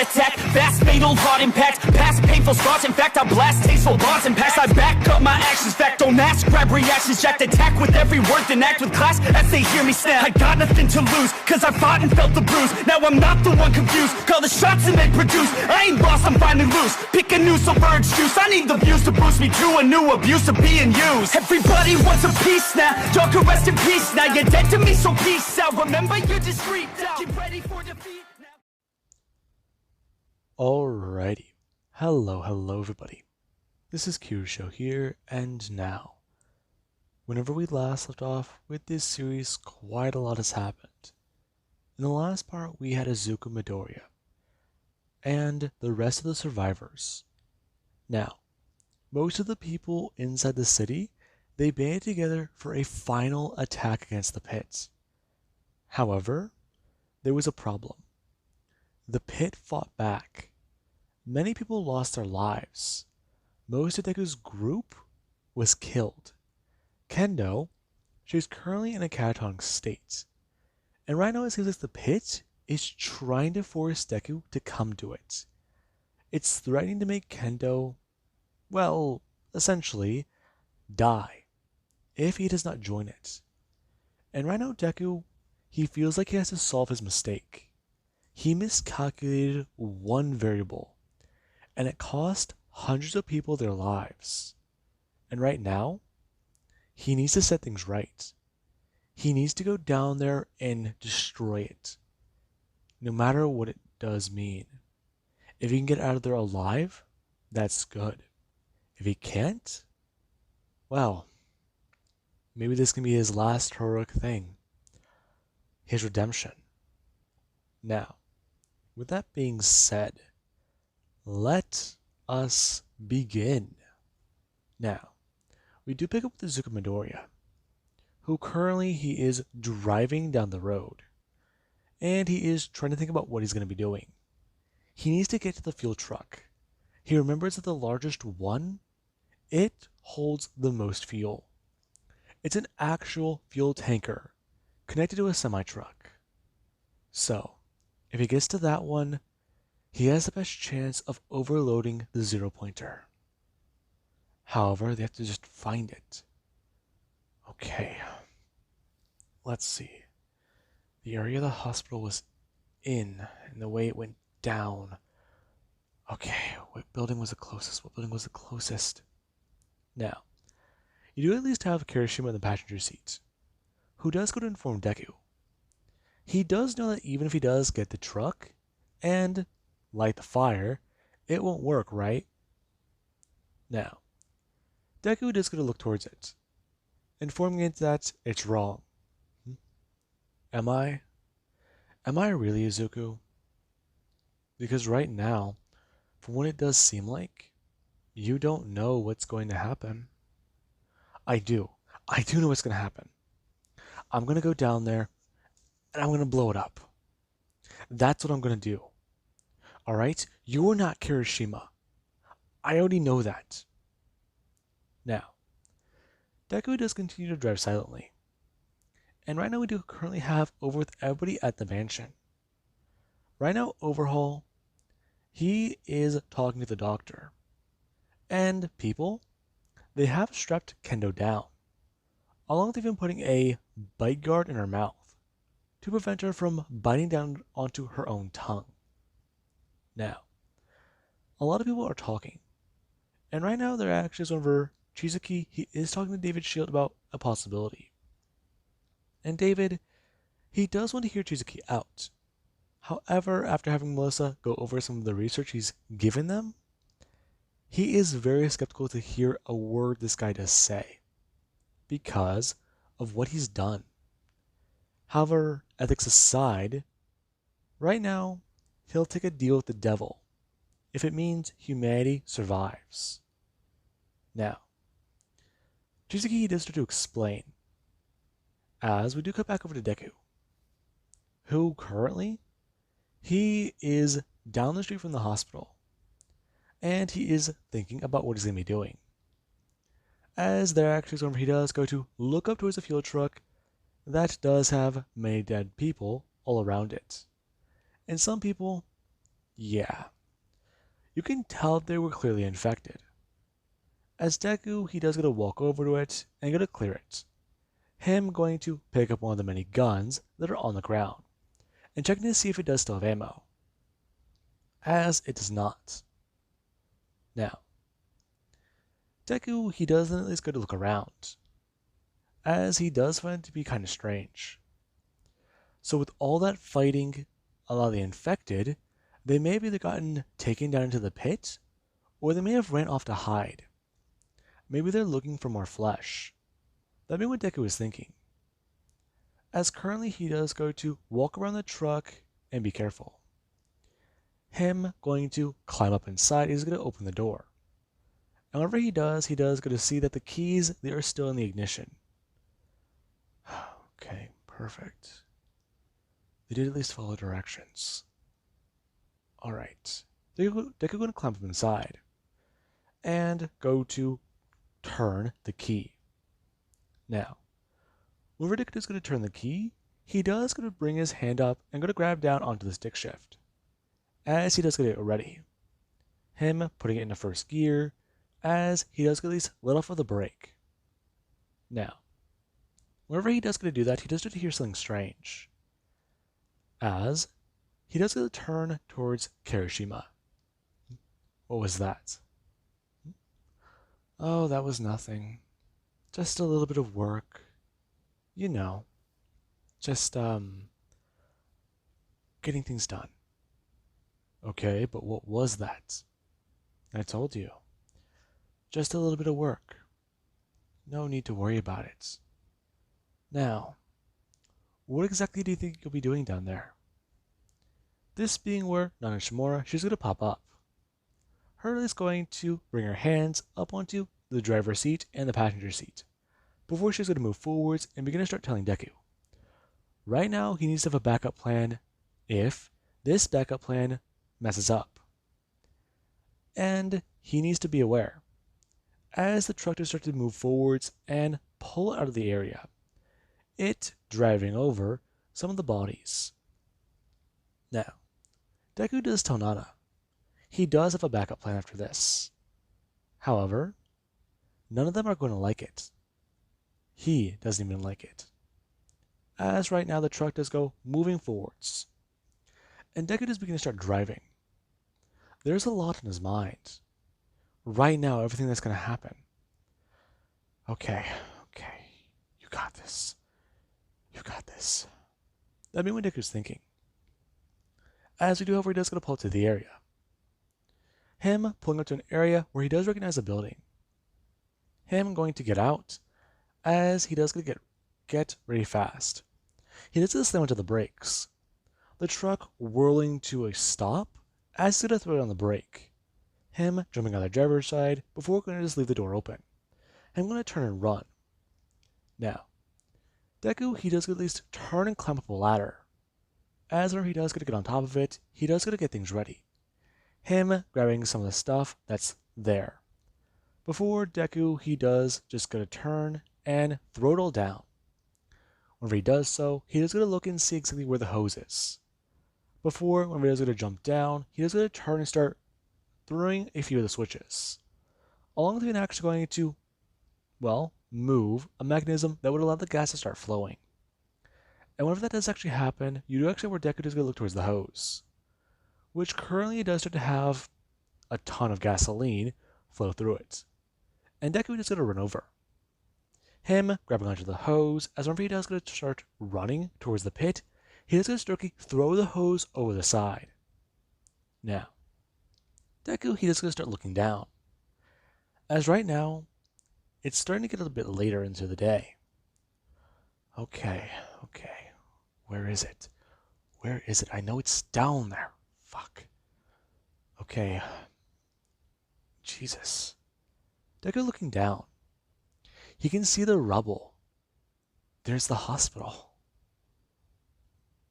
heart attack. Fast fatal heart impact. Past painful scars. In fact, I blast tasteful bars and pass. I back up my actions. Fact, don't ask. Grab reactions. Jacked attack with every word. Then act with class as they hear me snap. I got nothing to lose, cause I fought and felt the bruise. Now I'm not the one confused. Call the shots and they produce. I ain't lost, I'm finally loose. Pick a new submerged juice. I need the views to boost me to a new abuse of being used. Everybody wants a piece now. Y'all can rest in peace now. You're dead to me, so peace out. Remember, you're discreet now. Get ready for defeat now. Alrighty. Hello everybody. This is Kirisho here, and now. Whenever we last left off with this series, quite a lot has happened. In the last part, we had Izuku Midoriya and the rest of the survivors. Now, most of the people inside the city, they banded together for a final attack against the pit. However, there was a problem. The pit fought back. Many people lost their lives. Most of Deku's group was killed. Kendo, she's currently in a catatonic state. And right now it seems like the pit is trying to force Deku to come to it. It's threatening to make Kendo, well, essentially, die if he does not join it. And right now Deku, he feels like he has to solve his mistake. He miscalculated one variable, and it cost hundreds of people their lives. And right now, he needs to set things right. He needs to go down there and destroy it, no matter what it does mean. If he can get out of there alive, that's good. If he can't, well, maybe this can be his last heroic thing. His redemption. Now, with that being said, let us begin. Now, we do pick up with Izuku Midoriya, who currently he is driving down the road, and he is trying to think about what he's going to be doing. He needs to get to the fuel truck. He remembers that the largest one, it holds the most fuel. It's an actual fuel tanker connected to a semi-truck. So, if he gets to that one, he has the best chance of overloading the zero-pointer. However, they have to just find it. Okay. Let's see. The area the hospital was in, and the way it went down. Okay, what building was the closest? What building was the closest? Now, you do at least have Kirishima in the passenger seat, who does go to inform Deku. He does know that even if he does get the truck and light the fire, it won't work, right? Now, Deku does go to look towards it, informing it that it's wrong. Am I? Am I really Izuku? Because right now, from what it does seem like, you don't know what's going to happen. I do. I do know what's going to happen. I'm going to go down there, and I'm going to blow it up. That's what I'm going to do. Alright? You're not Kirishima. I already know that. Now, Deku does continue to drive silently. And right now we do currently have over with everybody at the mansion. Right now, Overhaul, he is talking to the doctor. And people, they have strapped Kendo down, along with even putting a bite guard in her mouth to prevent her from biting down onto her own tongue. Now, a lot of people are talking, and right now they're actually over Chizuki. He is talking to David Shield about a possibility. And David, he does want to hear Chizuki out. However, after having Melissa go over some of the research he's given them, he is very skeptical to hear a word this guy does say, because of what he's done. However, ethics aside, right now, he'll take a deal with the devil if it means humanity survives. Now, Chizuki does start to explain, as we do cut back over to Deku, who currently, he is down the street from the hospital, and he is thinking about what he's going to be doing. As there actually is whenever he does go to look up towards a fuel truck that does have many dead people all around it. And some people, Yeah, you can tell they were clearly infected. As Deku, he does get to walk over to it and get to clear it. Him going to pick up one of the many guns that are on the ground and checking to see if it does still have ammo, as it does not. Now, Deku, he does at least go to look around, as he does find it to be kind of strange. So with all that fighting a lot of the infected, they may have either gotten taken down into the pit, or they may have ran off to hide. Maybe they're looking for more flesh. That'd be what Deku was thinking. As currently he does go to walk around the truck and be careful. Him going to climb up inside, he's going to open the door. And whenever he does go to see that the keys, they are still in the ignition. Okay, perfect. They did at least follow directions. Alright. Deku going to climb up inside and go to turn the key. Now, whenever Deku is going to turn the key, he does going to bring his hand up and go to grab down onto the stick shift. As he does get it ready. Him putting it into first gear, as he does get at least let off of the brake. Now, whenever he does get to do that, he does get to hear something strange. As he does get to turn towards Kirishima. What was that? Oh, that was nothing. Just a little bit of work. You know. Just, getting things done. Okay, but what was that? I told you. Just a little bit of work. No need to worry about it. Now, what exactly do you think you'll be doing down there? This being where Nagashimura, she's going to pop up. Her is going to bring her hands up onto the driver's seat and the passenger seat, before she's going to move forwards and begin to start telling Deku. Right now, he needs to have a backup plan if this backup plan messes up. And he needs to be aware. As the truck starts to move forwards and pull out of the area, it driving over some of the bodies. Now, Deku does tell Nana he does have a backup plan after this. However, none of them are going to like it. He doesn't even like it. As right now the truck does go moving forwards. And Deku does begin to start driving. There's a lot in his mind. Right now, everything that's going to happen. Okay. You got this. You got this. That'd be what Deku's thinking. As we do, however, he does get to pull up to the area. Him pulling up to an area where he does recognize a building. Him going to get out, as he does get ready fast. He does slam into the brakes. The truck whirling to a stop, as he's going to throw it on the brake. Him jumping on the driver's side before going to just leave the door open. I'm going to turn and run. Now, Deku, he does at least turn and climb up a ladder. As whenever he does get to get on top of it, he does get to get things ready. Him grabbing some of the stuff that's there. Before Deku, he does just get to turn and throw it all down. Whenever he does so, he does get to look and see exactly where the hose is. Before, whenever he does get to jump down, he does get to turn and start throwing a few of the switches. Along with him actually going to, well, move a mechanism that would allow the gas to start flowing. And whenever that does actually happen, you do actually where Deku does going to look towards the hose, which currently does start to have a ton of gasoline flow through it. And Deku is going to run over. Him grabbing onto the hose, as whenever he does going to start running towards the pit, he is going to start to throw the hose over the side. Now, Deku, he is going to start looking down. As right now, it's starting to get a little bit later into the day. Okay. Where is it? Where is it? I know it's down there. Fuck. Okay. Jesus. Deku looking down. He can see the rubble. There's the hospital.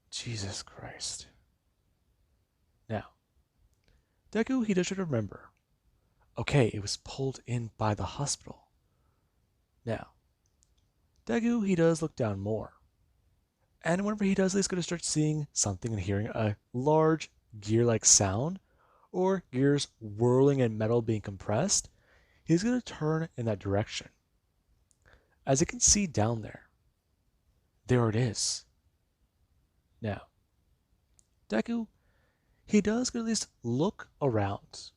Jesus Christ. Now, Deku, he does try to remember. Okay, it was pulled in by the hospital. Now, Deku, he does look down more. And whenever he does, he's going to start seeing something and hearing a large gear-like sound or gears whirling and metal being compressed, he's going to turn in that direction. As you can see down there it is. Now, Deku, he does at least look around,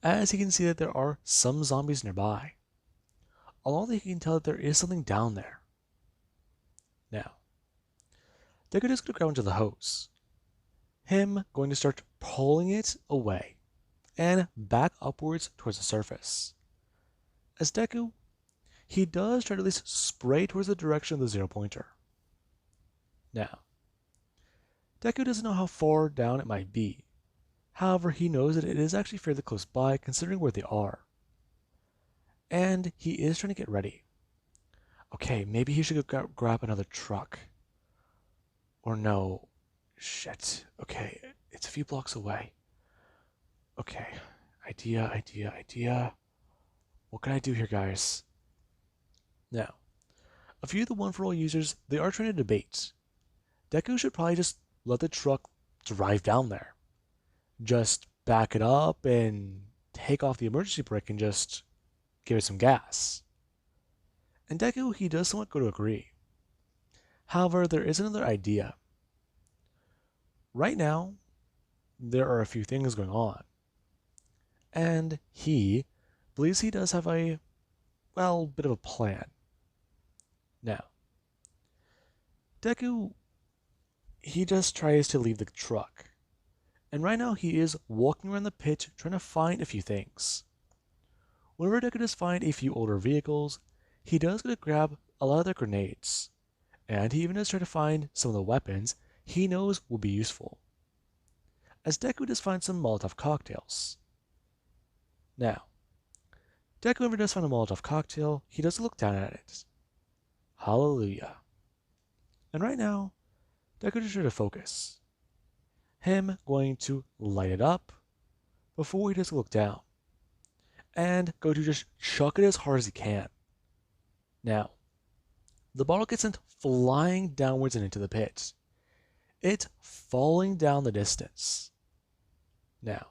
as he can see that there are some zombies nearby. Along that he can tell that there is something down there. Now, Deku is going to grab onto the hose. Him going to start pulling it away and back upwards towards the surface. As Deku, he does try to at least spray towards the direction of the 0-pointer. Now, Deku doesn't know how far down it might be. However, he knows that it is actually fairly close by considering where they are. And he is trying to get ready. Okay, maybe he should go grab another truck. Or no. Shit. Okay, it's a few blocks away. Okay, idea. What can I do here, guys? Now, a few of the One-for-All users, they are trying to debate. Deku should probably just let the truck drive down there. Just back it up and take off the emergency brake and just give it some gas. And Deku, he does somewhat go to agree. However, there is another idea. Right now, there are a few things going on. And he believes he does have a, well, bit of a plan. Now, Deku, he just tries to leave the truck. And right now he is walking around the pit trying to find a few things. Whenever Deku does find a few older vehicles, he does get to grab a lot of their grenades. And he even does try to find some of the weapons he knows will be useful. As Deku does find some Molotov cocktails. Now, Deku ever does find a Molotov cocktail, he does look down at it. Hallelujah. And right now, Deku just tries to focus. Him going to light it up before he does look down. And go to just chuck it as hard as he can. Now, the bottle gets sent flying downwards and into the pit. It's falling down the distance. Now,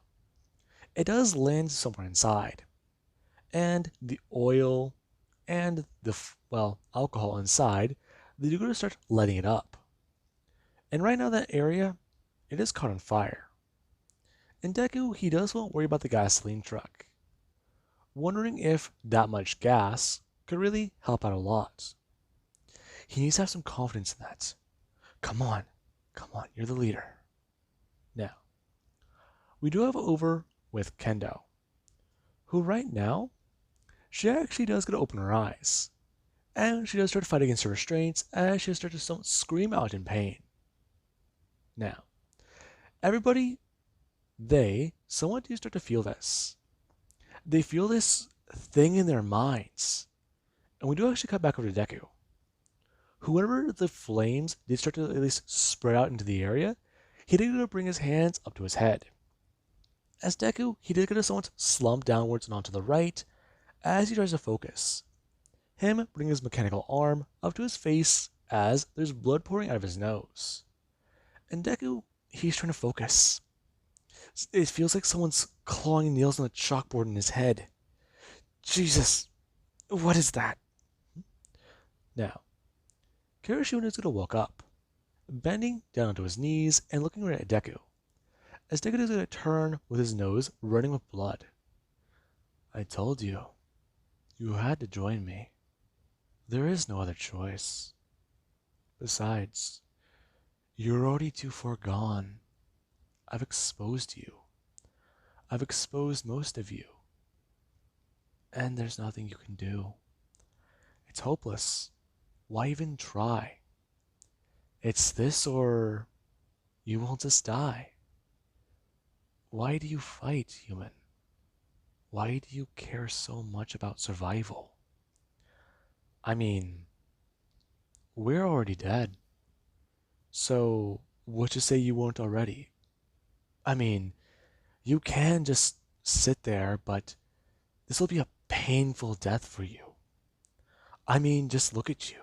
it does land somewhere inside. And the oil and the, alcohol inside, they're going to start lighting it up. And right now that area, it is caught on fire. And Deku, he does won't worry about the gasoline truck, wondering if that much gas could really help out a lot. He needs to have some confidence in that. Come on, you're the leader. Now, we do have over with Kendo, who right now, she actually does get to open her eyes. And she does start to fight against her restraints as she starts to scream out in pain. Now, everybody, they somewhat do start to feel this. They feel this thing in their minds. And we do actually cut back over to Deku. Whoever the flames did start to at least spread out into the area, he did get to bring his hands up to his head. As Deku, he did get to somewhat slump downwards and onto the right as he tries to focus. Him bringing his mechanical arm up to his face as there's blood pouring out of his nose. And Deku, he's trying to focus. It feels like someone's clawing nails on the chalkboard in his head. Jesus, what is that? Now, Kirishima is going to walk up, bending down onto his knees and looking right at Deku, as Deku is going to turn with his nose running with blood. I told you, you had to join me. There is no other choice. Besides, you're already too far gone. I've exposed you. I've exposed most of you. And there's nothing you can do. It's hopeless. Why even try? It's this or you will just die. Why do you fight, human? Why do you care so much about survival? I mean, we're already dead. So, what to say you weren't already? I mean, you can just sit there, but this will be a painful death for you. I mean, just look at you.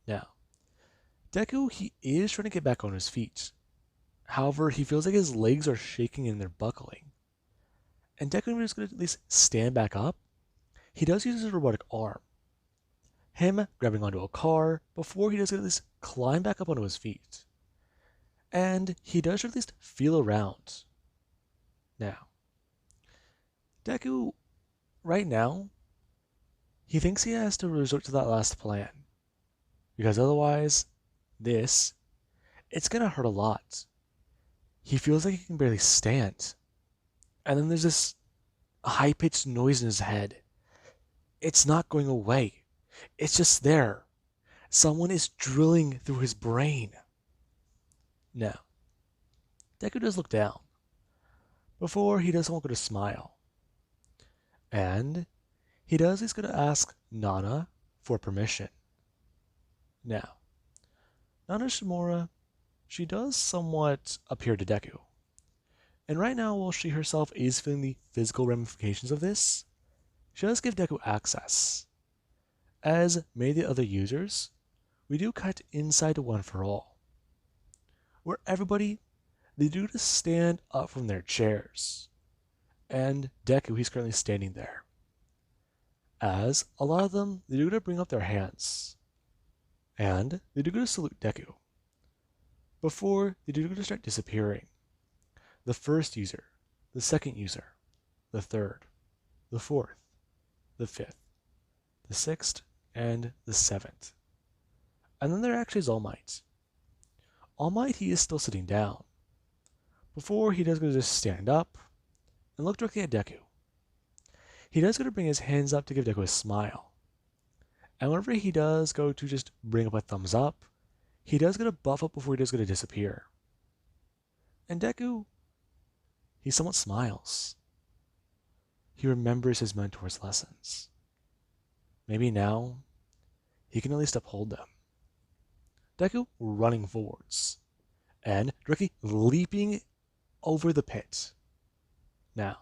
Now, Deku, he is trying to get back on his feet, However, he feels like his legs are shaking and they're buckling. And Deku is going to at least stand back up. He does use his robotic arm. Him grabbing onto a car before he does at least climb back up onto his feet. And he does at least feel around. Now, Deku, right now, he thinks he has to resort to that last plan. Because otherwise, it's gonna hurt a lot. He feels like he can barely stand. And then there's this high-pitched noise in his head. It's not going away. It's just there. Someone is drilling through his brain. Now, Deku does look down. Before he doesn't want to smile. And he's going to ask Nana for permission. Now, Nana Shimura, she does somewhat appear to Deku. And right now, while she herself is feeling the physical ramifications of this, she does give Deku access. As many of the other users, we do cut inside to One for All, where everybody, they do just stand up from their chairs. And Deku, he's currently standing there. As a lot of them, they do to bring up their hands. And they do to salute Deku. Before they do to start disappearing. The first user, the second user, the third, the fourth, the fifth, the sixth, and the seventh. And then there actually is All Might. All Might, he is still sitting down. Before he does go to just stand up and look directly at Deku. He does go to bring his hands up to give Deku a smile. And whenever he does go to just bring up a thumbs up, he does get a buff up before he does go to disappear. And Deku, he somewhat smiles. He remembers his mentor's lessons. Maybe now, he can at least uphold them. Deku running forwards, and directly leaping over the pit. Now,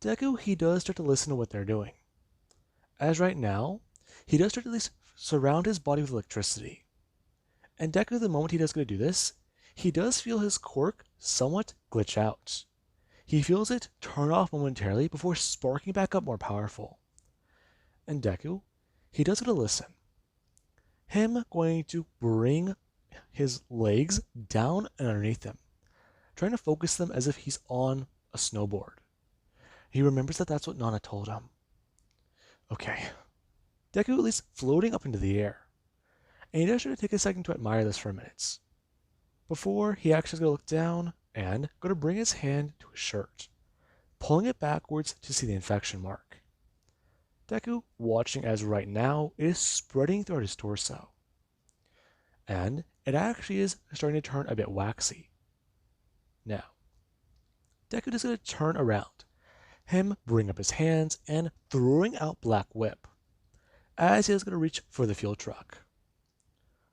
Deku, he does start to listen to what they're doing. As right now, he does start to at least surround his body with electricity. And Deku, the moment he does go to do this, he does feel his quirk somewhat glitch out. He feels it turn off momentarily before sparking back up more powerful. And Deku, he does go to listen. Him going to bring his legs down and underneath him, trying to focus them as if he's on a snowboard. He remembers that that's what Nana told him. Okay. Deku at least floating up into the air. And he does try to take a second to admire this for a minute. Before he actually is going to look down and go to bring his hand to his shirt, pulling it backwards to see the infection mark. Deku watching as right now it is spreading throughout his torso. And it actually is starting to turn a bit waxy. Now, Deku is going to turn around, him bring up his hands and throwing out Black Whip, as he is going to reach for the fuel truck.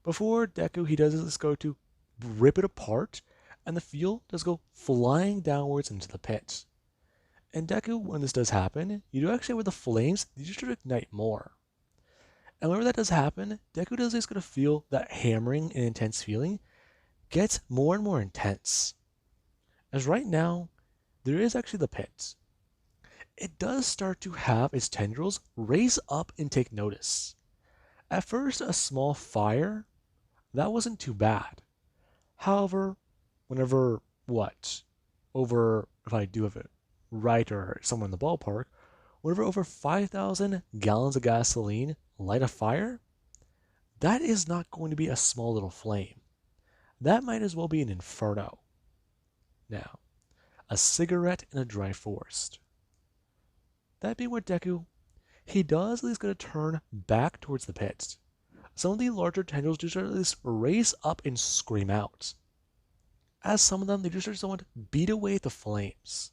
Before Deku, he does this go to rip it apart, and the fuel does go flying downwards into the pit. And Deku, when this does happen, you do actually with the flames, they just ignite more. And whenever that does happen, Deku does just going to feel that hammering and intense feeling gets more and more intense. As right now, there is actually the pit. It does start to have its tendrils raise up and take notice. At first, a small fire, that wasn't too bad. However, whenever, if I do have it right or somewhere in the ballpark, whenever over 5,000 gallons of gasoline light a fire, that is not going to be a small little flame. That might as well be an inferno. Now, a cigarette in a dry forest. That being what Deku, he does at least going to turn back towards the pit. Some of the larger tendrils do start at least raise up and scream out. As some of them, they just start to somewhat beat away the flames.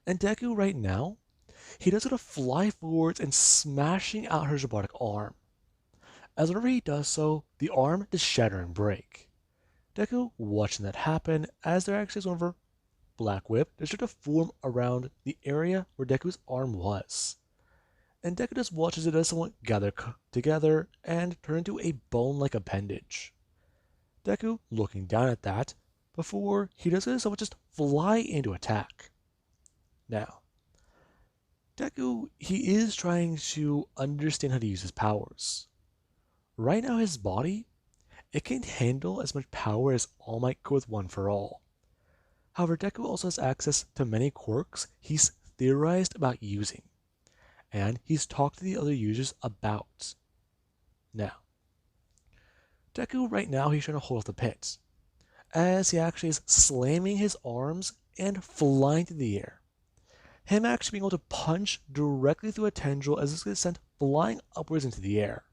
And Deku right now, he does going to fly forwards and smashing out his robotic arm. As whenever he does so, the arm does shatter and break. Deku watching that happen as there actually is one of her Black Whip does start to form around the area where Deku's arm was. And Deku just watches it as somewhat gather together and turn into a bone-like appendage. Deku, looking down at that, before he does it, so just fly into attack. Now, Deku, he is trying to understand how to use his powers. Right now, his body, it can handle as much power as All Might could with One for All. However, Deku also has access to many quirks he's theorized about using, and he's talked to the other users about. Now, Deku right now, he's trying to hold off the pit, as he actually is slamming his arms and flying through the air. Him actually being able to punch directly through a tendril as it's sent flying upwards into the air.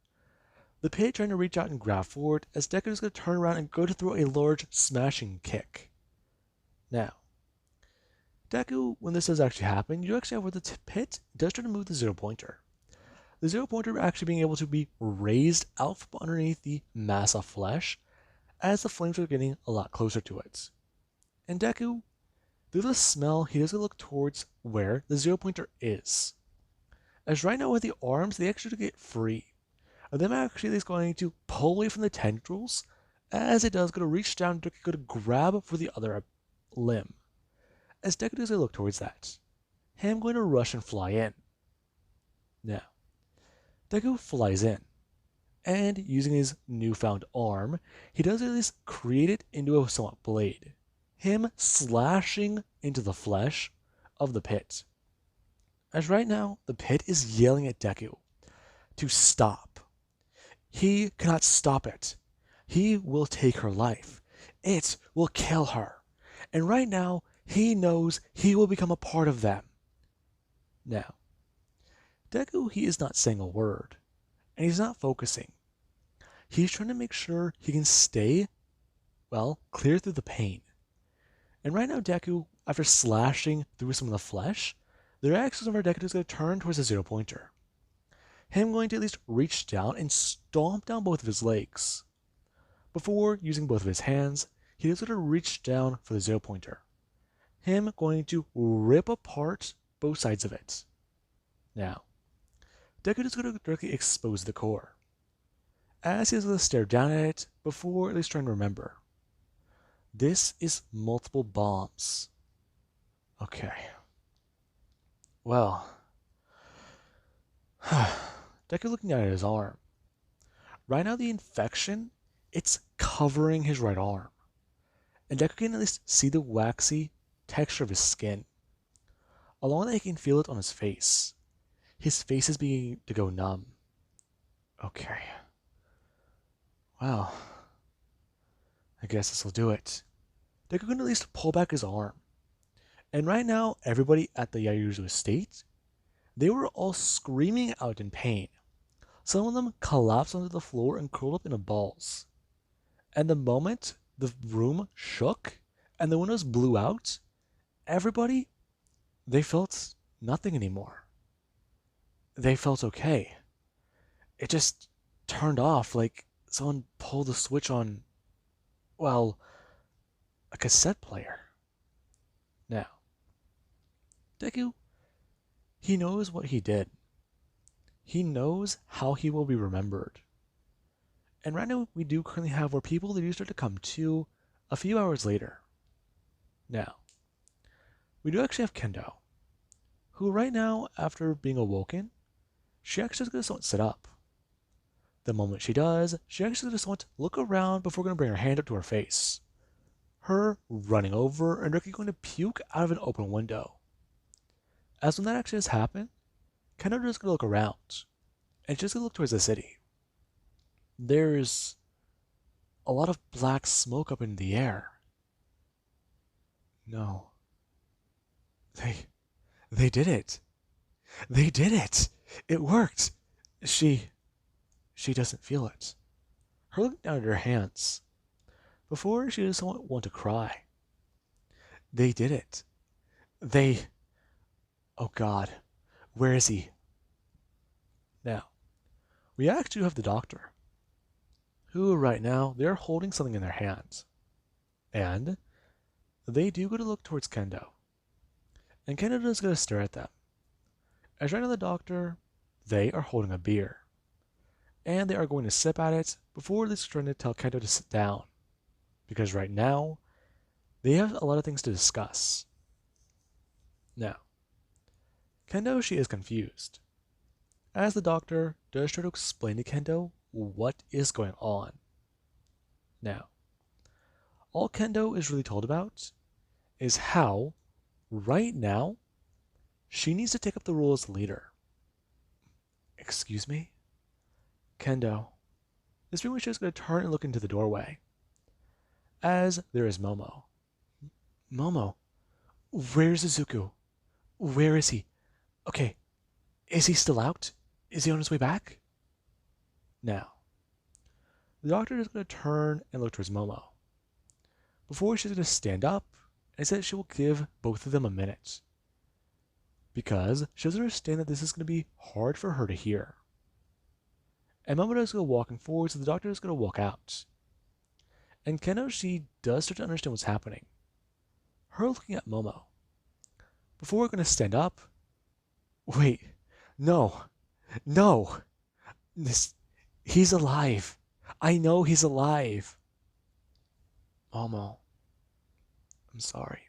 The pit trying to reach out and grab for it, as Deku is going to turn around and go to throw a large smashing kick. Now, Deku, when this does actually happen, you actually have where the pit does try to move the zero pointer. The zero pointer actually being able to be raised out from underneath the mass of flesh as the flames are getting a lot closer to it. And Deku, through the smell, he does look towards where the zero pointer is. As right now with the arms, they actually get free. And them actually is going to pull away from the tendrils, as it does go to reach down to go to grab for the other limb. As Deku does look towards that, him going to rush and fly in. Now, Deku flies in, and using his newfound arm, he does at least create it into a somewhat blade. Him slashing into the flesh of the pit. As right now, the pit is yelling at Deku to stop. He cannot stop it. He will take her life. It will kill her. And right now, he knows he will become a part of them. Now, Deku, he is not saying a word, and he's not focusing. He's trying to make sure he can stay, clear through the pain. And right now, Deku, after slashing through some of the flesh, the reactions of our Deku is going to turn towards the zero pointer. Him going to at least reach down and stomp down both of his legs. Before using both of his hands, he is going to reach down for the zero pointer. Him going to rip apart both sides of it. Now, Deku is going to directly expose the core, as he is going to stare down at it before at least trying to remember. This is multiple bombs. Okay. Well, Deku looking at his arm. Right now the infection, it's covering his right arm. And Deku can at least see the waxy texture of his skin. Along with that, he can feel it on his face. His face is beginning to go numb. Okay. Well, I guess this will do it. Deku can at least pull back his arm. And right now, everybody at the Yayuzu estate, they were all screaming out in pain. Some of them collapsed onto the floor and curled up into balls. And the moment the room shook and the windows blew out, everybody, they felt nothing anymore. They felt okay. It just turned off like someone pulled the switch on, a cassette player. Now, Deku, he knows what he did. He knows how he will be remembered. And right now, we do currently have where people they do start to come to a few hours later. Now, we do actually have Kendo, who right now, after being awoken, she actually is going to sit up. The moment she does, she actually just wants to look around before going to bring her hand up to her face. Her running over and Ricky going to puke out of an open window. As when that actually has happened, Kendo is going to look around, and she's going to look towards the city. There's a lot of black smoke up in the air. No. They did it. They did it. It worked. She doesn't feel it. Her looking down at her hands. Before she doesn't want to cry. They did it. Oh God, where is he? Now, we actually have the doctor, who right now, they're holding something in their hands. And they do go to look towards Kendo. And Kendo is going to stare at them. As right now the doctor, they are holding a beer. And they are going to sip at it before they're trying to tell Kendo to sit down. Because right now, They have a lot of things to discuss. Now, Kendo, she is confused, as the doctor does try to explain to Kendo what is going on. Now, all Kendo is really told about is how, right now, she needs to take up the role as leader. Excuse me? Kendo. This pretty much is going to turn and look into the doorway, as there is Momo. Momo, where's Izuku? Where is he? Okay, is he still out? Is he on his way back? Now, the doctor is going to turn and look towards Momo. Before she's going to stand up and say that she will give both of them a minute, because she doesn't understand that this is going to be hard for her to hear. And Momo is going to walking forward, so the doctor is going to walk out. And Kendo, she does start to understand what's happening. Her looking at Momo. Before we're going to stand up, wait, no, he's alive. I know he's alive. Momo, I'm sorry.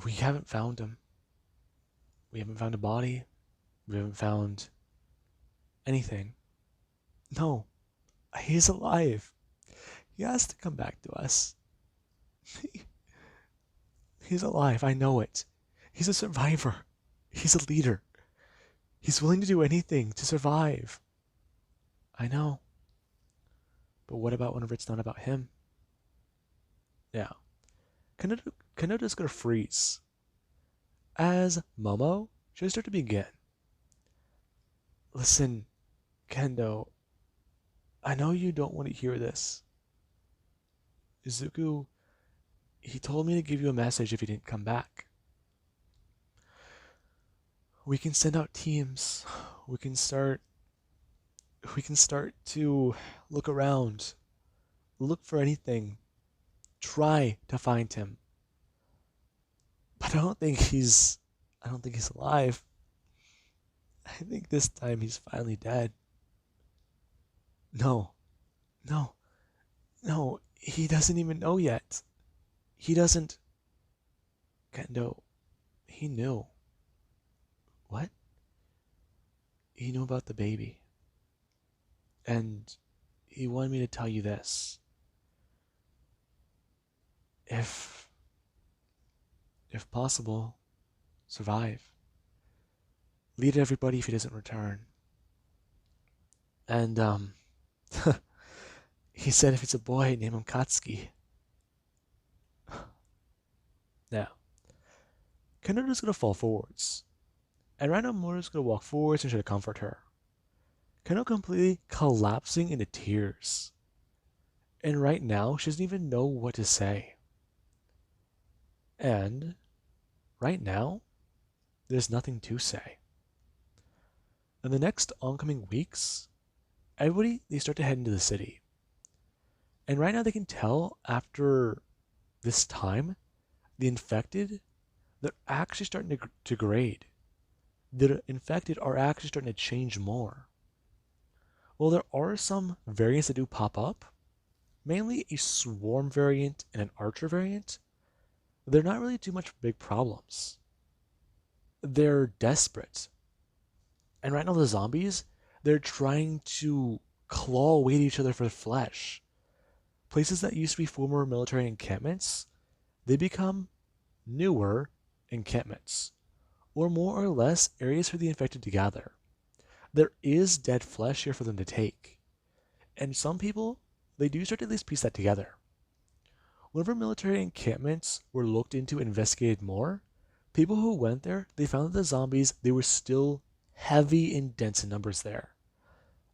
We haven't found him. We haven't found a body. We haven't found anything. No, he's alive. He has to come back to us. He's alive, I know it. He's a survivor. He's a leader. He's willing to do anything to survive. I know. But what about whenever it's not about him? Yeah. Kanoda's gonna freeze. As Momo, she'll start to begin. Listen, Kendo, I know you don't want to hear this. Izuku, he told me to give you a message if you didn't come back. We can send out teams. We can start to look around. Look for anything. Try to find him. But I don't think he's alive. I think this time he's finally dead. No, he doesn't even know yet. He doesn't. Kendo, he knew. What? He knew about the baby. And he wanted me to tell you this. If possible, survive. Lead everybody if he doesn't return. And, he said if it's a boy, name him Katsuki. Now, Kanoda's gonna fall forwards. And right now, Moro's gonna walk forwards and try to comfort her. Kano completely collapsing into tears. And right now, she doesn't even know what to say. And right now, there's nothing to say. In the next oncoming weeks, everybody, they start to head into the city. And right now they can tell after this time, the infected, they're actually starting to degrade. The infected are actually starting to change more. Well, there are some variants that do pop up, mainly a swarm variant and an archer variant. They're not really too much big problems. They're desperate. And right now the zombies, they're trying to claw away at each other for flesh. Places that used to be former military encampments, they become newer encampments, or more or less areas for the infected to gather. There is dead flesh here for them to take. And some people, they do start to at least piece that together. Whenever military encampments were looked into and investigated more, people who went there, they found that the zombies, they were still heavy and dense in numbers there.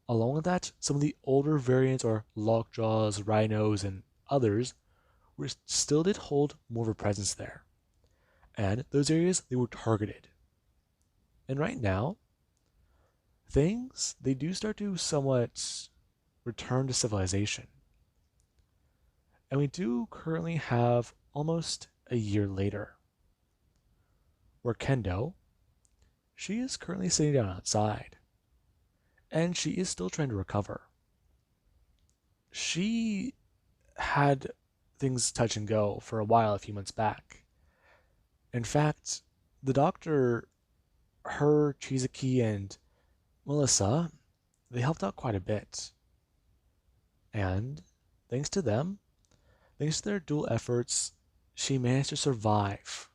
Along with that, some of the older variants or lockjaws, rhinos, and others still did hold more of a presence there. And those areas, they were targeted. And right now, things, they do start to somewhat return to civilization. And we do currently have almost a year later, where Kendo, she is currently sitting down outside, and she is still trying to recover. She had things touch and go for a while a few months back. In fact, the doctor, her, Chizuki, and Melissa, they helped out quite a bit. And thanks to them, thanks to their dual efforts, she managed to survive.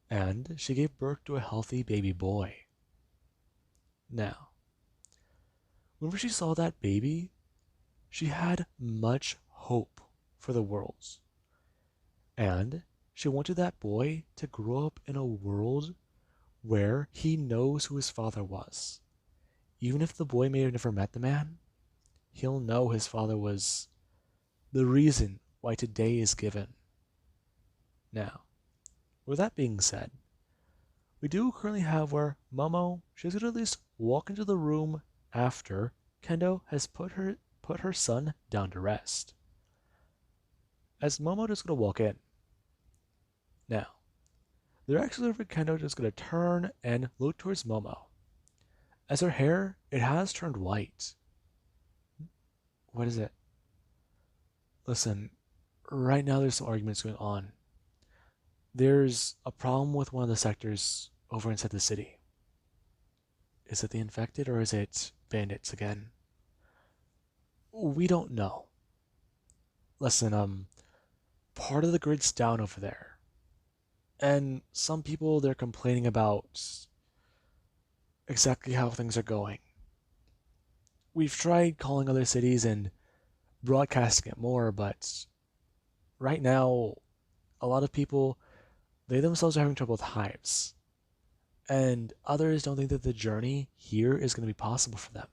And she gave birth to a healthy baby boy. Now, whenever she saw that baby, she had much hope for the world. And she wanted that boy to grow up in a world where he knows who his father was. Even if the boy may have never met the man, he'll know his father was the reason why today is given. Now, with that being said, we do currently have where Momo, she's going to at least walk into the room after Kendo has put her son down to rest. As Momo just going to walk in. Now, they're actually over Kendo just going to turn and look towards Momo. As her hair, it has turned white. What is it? Listen, right now there's some arguments going on. There's a problem with one of the sectors over inside the city. Is it the infected or is it bandits again? We don't know. Listen, part of the grid's down over there. And some people, they're complaining about exactly how things are going. We've tried calling other cities and broadcasting it more, but right now, a lot of people, they themselves are having trouble with hives. And others don't think that the journey here is going to be possible for them.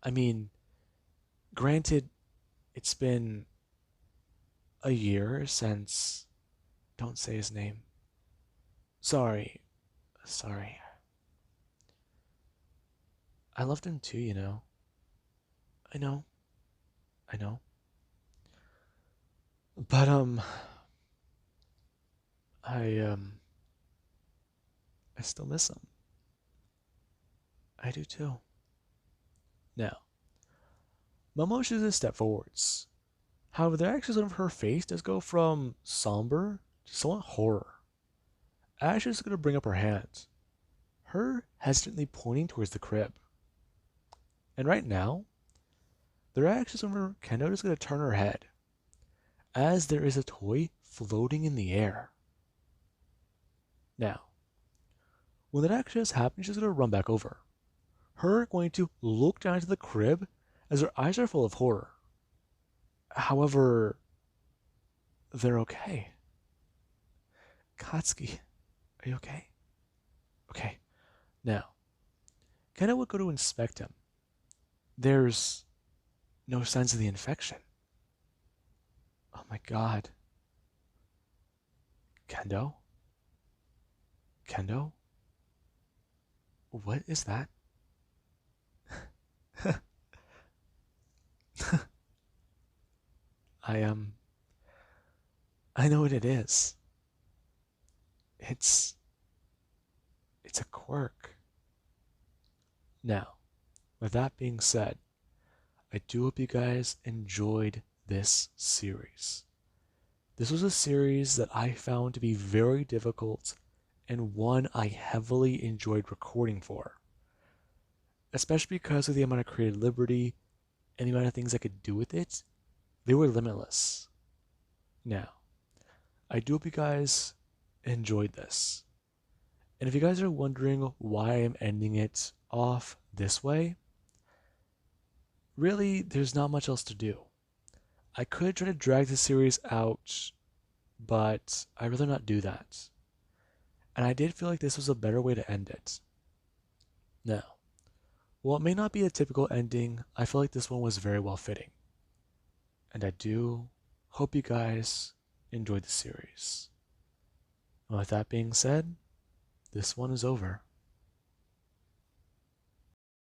I mean, granted, it's been a year since... Don't say his name. Sorry. I loved him too, you know. I know. But, I still miss him. I do too. Now, Momo should just step forwards. However, the actions of her face does go from somber to somewhat horror. Ash is going to bring up her hand, her hesitantly pointing towards the crib. And right now, the actions of her Kendo is going to turn her head, as there is a toy floating in the air. Now, when that action has happened, she's going to run back over. Her going to look down into the crib as her eyes are full of horror. However, they're okay. Katsuki, are you okay? Okay. Now, Kendo would go to inspect him. There's no signs of the infection. Oh my god. Kendo? Kendo? What is that? I know what it is. It's a quirk. Now, with that being said, I do hope you guys enjoyed this series. This was a series that I found to be very difficult and one I heavily enjoyed recording for. Especially because of the amount of creative liberty and the amount of things I could do with it. They were limitless. Now, I do hope you guys enjoyed this. And if you guys are wondering why I'm ending it off this way, really, there's not much else to do. I could try to drag the series out, but I'd rather not do that. And I did feel like this was a better way to end it. Now, while it may not be a typical ending, I feel like this one was very well fitting. And I do hope you guys enjoyed the series. And with that being said, this one is over.